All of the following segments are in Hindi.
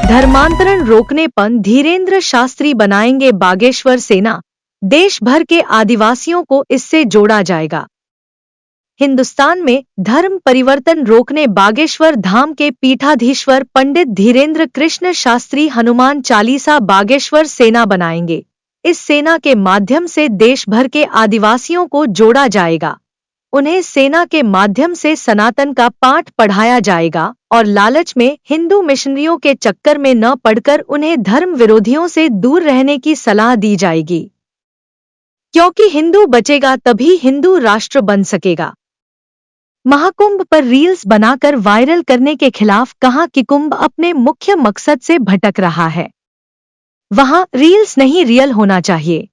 धर्मांतरण रोकने पर धीरेन्द्र शास्त्री बनाएंगे बागेश्वर सेना, देश भर के आदिवासियों को इससे जोड़ा जाएगा। हिंदुस्तान में धर्म परिवर्तन रोकने बागेश्वर धाम के पीठाधीश्वर पंडित धीरेन्द्र कृष्ण शास्त्री हनुमान चालीसा बागेश्वर सेना बनाएंगे। इस सेना के माध्यम से देश भर के आदिवासियों को जोड़ा जाएगा। उन्हें सेना के माध्यम से सनातन का पाठ पढ़ाया जाएगा और लालच में हिंदू मिशनरियों के चक्कर में न पड़कर उन्हें धर्म विरोधियों से दूर रहने की सलाह दी जाएगी, क्योंकि हिंदू बचेगा तभी हिंदू राष्ट्र बन सकेगा। महाकुंभ पर रील्स बनाकर वायरल करने के खिलाफ कहा कि कुंभ अपने मुख्य मकसद से भटक रहा है, वहां रील्स नहीं रियल होना चाहिए।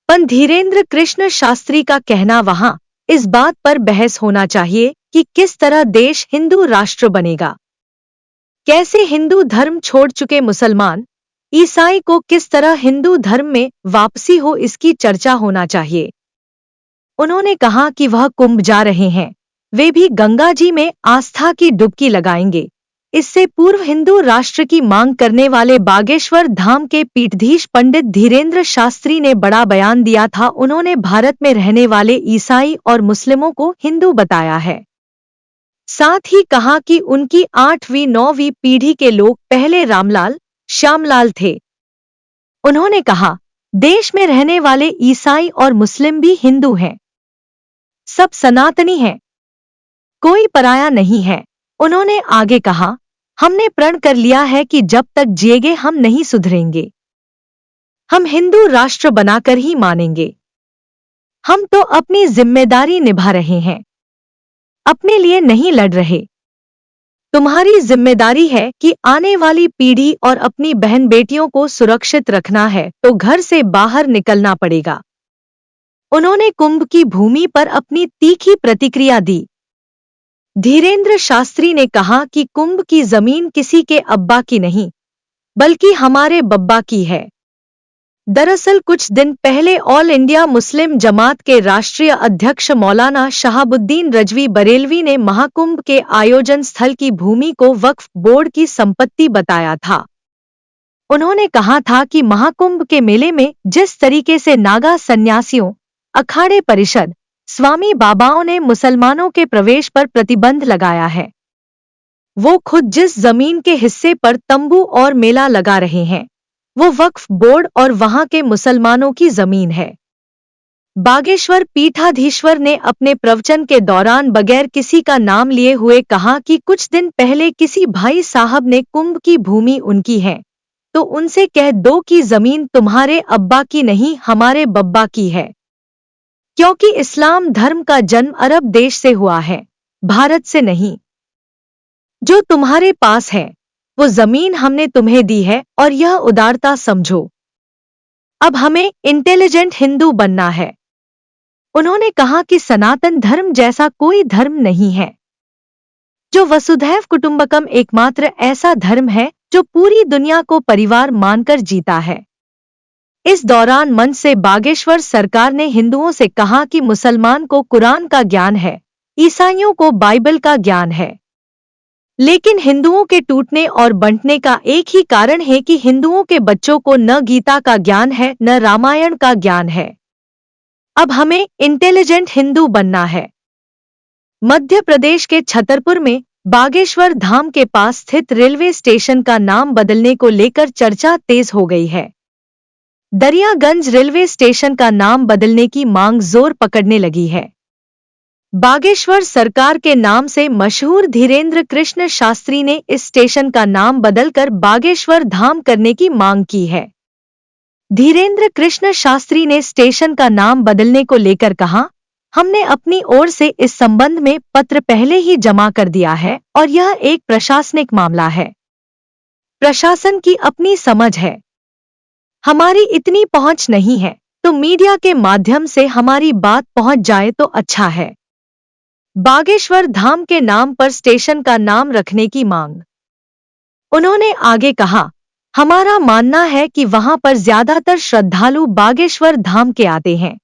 पर धीरेन्द्र कृष्ण शास्त्री का कहना वहां इस बात पर बहस होना चाहिए कि किस तरह देश हिंदू राष्ट्र बनेगा, कैसे हिंदू धर्म छोड़ चुके मुसलमान ईसाई को किस तरह हिंदू धर्म में वापसी हो, इसकी चर्चा होना चाहिए। उन्होंने कहा कि वह कुंभ जा रहे हैं, वे भी गंगा जी में आस्था की डुबकी लगाएंगे। इससे पूर्व हिंदू राष्ट्र की मांग करने वाले बागेश्वर धाम के पीठाधीश पंडित धीरेन्द्र शास्त्री ने बड़ा बयान दिया था। उन्होंने भारत में रहने वाले ईसाई और मुस्लिमों को हिंदू बताया है। साथ ही कहा कि उनकी 8वीं 9वीं पीढ़ी के लोग पहले रामलाल श्यामलाल थे। उन्होंने कहा, देश में रहने वाले ईसाई और मुस्लिम भी हिंदू हैं, सब सनातनी हैं, कोई पराया नहीं है। उन्होंने आगे कहा, हमने प्रण कर लिया है कि जब तक जिएंगे हम नहीं सुधरेंगे, हम हिंदू राष्ट्र बनाकर ही मानेंगे। हम तो अपनी जिम्मेदारी निभा रहे हैं, अपने लिए नहीं लड़ रहे। तुम्हारी जिम्मेदारी है कि आने वाली पीढ़ी और अपनी बहन बेटियों को सुरक्षित रखना है, तो घर से बाहर निकलना पड़ेगा। उन्होंने कुंभ की भूमि पर अपनी तीखी प्रतिक्रिया दी। धीरेन्द्र शास्त्री ने कहा कि कुंभ की जमीन किसी के अब्बा की नहीं, बल्कि हमारे बब्बा की है। दरअसल कुछ दिन पहले ऑल इंडिया मुस्लिम जमात के राष्ट्रीय अध्यक्ष मौलाना शहाबुद्दीन रजवी बरेलवी ने महाकुंभ के आयोजन स्थल की भूमि को वक्फ बोर्ड की संपत्ति बताया था। उन्होंने कहा था कि महाकुंभ के मेले में जिस तरीके से नागा सन्यासियों, अखाड़े परिषद, स्वामी बाबाओं ने मुसलमानों के प्रवेश पर प्रतिबंध लगाया है, वो खुद जिस जमीन के हिस्से पर तंबू और मेला लगा रहे हैं, वो वक्फ बोर्ड और वहां के मुसलमानों की जमीन है। बागेश्वर पीठाधीश्वर ने अपने प्रवचन के दौरान बगैर किसी का नाम लिए हुए कहा कि कुछ दिन पहले किसी भाई साहब ने कुंभ की भूमि उनकी है, तो उनसे कह दो कि जमीन तुम्हारे अब्बा की नहीं, हमारे बब्बा की है, क्योंकि इस्लाम धर्म का जन्म अरब देश से हुआ है, भारत से नहीं। जो तुम्हारे पास है वो जमीन हमने तुम्हें दी है और यह उदारता समझो। अब हमें इंटेलिजेंट हिंदू बनना है। उन्होंने कहा कि सनातन धर्म जैसा कोई धर्म नहीं है, जो वसुधैव कुटुंबकम एकमात्र ऐसा धर्म है जो पूरी दुनिया को परिवार मानकर जीता है। इस दौरान मंच से बागेश्वर सरकार ने हिंदुओं से कहा कि मुसलमान को कुरान का ज्ञान है, ईसाइयों को बाइबल का ज्ञान है, लेकिन हिंदुओं के टूटने और बंटने का एक ही कारण है कि हिंदुओं के बच्चों को न गीता का ज्ञान है न रामायण का ज्ञान है। अब हमें इंटेलिजेंट हिंदू बनना है। मध्य प्रदेश के छतरपुर में बागेश्वर धाम के पास स्थित रेलवे स्टेशन का नाम बदलने को लेकर चर्चा तेज हो गई है। दरियागंज रेलवे स्टेशन का नाम बदलने की मांग जोर पकड़ने लगी है। बागेश्वर सरकार के नाम से मशहूर धीरेन्द्र कृष्ण शास्त्री ने इस स्टेशन का नाम बदलकर बागेश्वर धाम करने की मांग की है। धीरेन्द्र कृष्ण शास्त्री ने स्टेशन का नाम बदलने को लेकर कहा, हमने अपनी ओर से इस संबंध में पत्र पहले ही जमा कर दिया है और यह एक प्रशासनिक मामला है। प्रशासन की अपनी समझ है, हमारी इतनी पहुंच नहीं है, तो मीडिया के माध्यम से हमारी बात पहुंच जाए तो अच्छा है। बागेश्वर धाम के नाम पर स्टेशन का नाम रखने की मांग। उन्होंने आगे कहा, हमारा मानना है कि वहां पर ज्यादातर श्रद्धालु बागेश्वर धाम के आते हैं।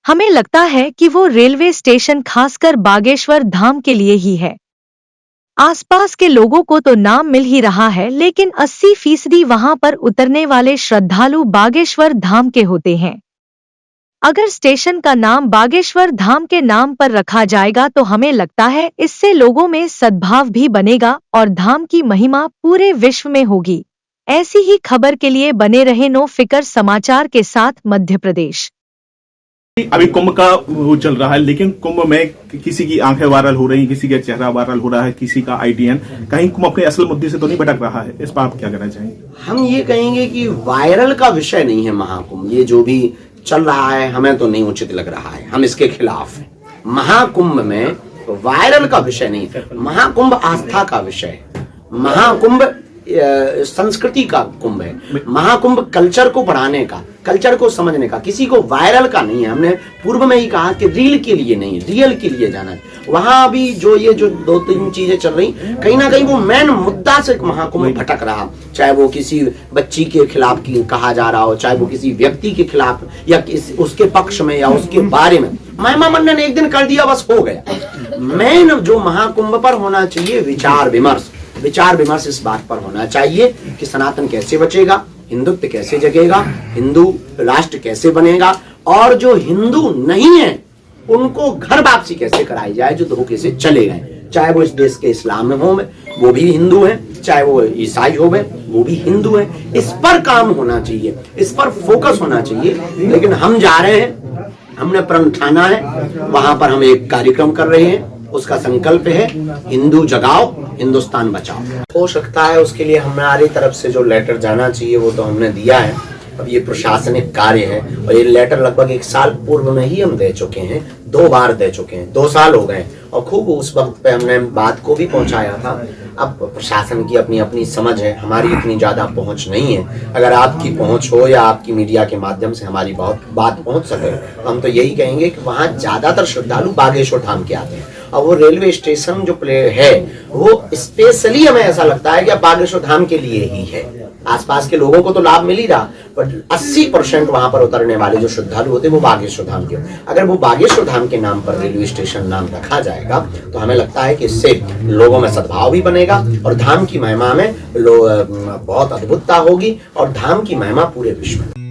हमें लगता है कि वो रेलवे स्टेशन खासकर बागेश्वर धाम के लिए ही है। आसपास के लोगों को तो नाम मिल ही रहा है, लेकिन 80% वहां पर उतरने वाले श्रद्धालु बागेश्वर धाम के होते हैं। अगर स्टेशन का नाम बागेश्वर धाम के नाम पर रखा जाएगा तो हमें लगता है इससे लोगों में सद्भाव भी बनेगा और धाम की महिमा पूरे विश्व में होगी। ऐसी ही खबर के लिए बने रहे नो फिकर समाचार के साथ मध्य प्रदेश। अभी कुंभ का वो चल रहा है, लेकिन कुंभ में किसी की आंखें वायरल हो रही हैं, किसी का चेहरा वायरल हो रहा है, किसी का आईटीएन, कहीं कुंभ अपने असल मुद्दे से तो नहीं भटक रहा है? इस पर आप क्या कहना चाहेंगे? हम ये कहेंगे कि वायरल का विषय नहीं है महाकुंभ। ये जो भी चल रहा है हमें तो नहीं उचित लग रहा है, हम इसके खिलाफ हैं। महाकुंभ में वायरल का विषय नहीं है, महाकुंभ आस्था का विषय है, महाकुंभ संस्कृति का कुंभ है, महाकुंभ कल्चर को बढ़ाने का, कल्चर को समझने का, किसी को वायरल का नहीं है। हमने पूर्व में ही कहा कि रील के लिए नहीं, रियल के लिए जाना है। वहां भी ये जो 2-3 चीजें चल रही, कहीं ना कहीं वो मेन मुद्दा से महाकुंभ भटक रहा, चाहे वो किसी बच्ची के खिलाफ कहा जा रहा हो, चाहे वो किसी व्यक्ति के खिलाफ या उसके पक्ष में या उसके बारे में। महिमा मंडन ने एक दिन कर दिया, बस हो गया। मेन जो महाकुंभ पर होना चाहिए विचार विमर्श इस बात पर होना चाहिए कि सनातन कैसे बचेगा, हिंदुत्व कैसे जगेगा, हिंदू राष्ट्र कैसे बनेगा, और जो हिंदू नहीं है उनको घर वापसी कैसे कराई जाए, जो धोखे से चले गए। चाहे वो इस देश के इस्लाम में हो, वो भी हिंदू हैं, चाहे वो ईसाई हो, वो भी हिंदू हैं। इस पर काम होना चाहिए, इस पर फोकस होना चाहिए। लेकिन हम जा रहे हैं, हमने प्रण ठाना है, वहां पर हम एक कार्यक्रम कर रहे हैं, उसका संकल्प है हिंदू जगाओ, हिंदुस्तान बचाओ। हो सकता है उसके लिए हमारी तरफ से जो लेटर जाना चाहिए वो तो हमने दिया है। अब ये प्रशासनिक कार्य है और ये लेटर लगभग 1 साल पूर्व में ही हम दे चुके हैं, 2 बार दे चुके हैं, 2 साल हो गए और खूब उस वक्त पे हमने बात को भी पहुंचाया था। अब प्रशासन की अपनी अपनी समझ है, हमारी इतनी ज्यादा पहुंच नहीं है। अगर आपकी पहुंच हो या आपकी मीडिया के माध्यम से हमारी बहुत बात पहुंच सके, हम तो यही कहेंगे कि वहाँ ज्यादातर श्रद्धालु बागेश्वर धाम के आते हैं और वो रेलवे स्टेशन जो है वो स्पेशली हमें ऐसा लगता है कि बागेश्वर धाम के लिए ही है। आसपास के लोगों को तो लाभ मिल ही रहा, पर 80% वहां पर उतरने वाले जो श्रद्धालु होते हैं वो बागेश्वर धाम के। अगर वो बागेश्वर धाम के नाम पर रेलवे स्टेशन नाम रखा जाएगा तो हमें लगता है कि इससे लोगों में सद्भाव भी बनेगा और धाम की महिमा में बहुत अद्भुतता होगी और धाम की महिमा पूरे विश्व में।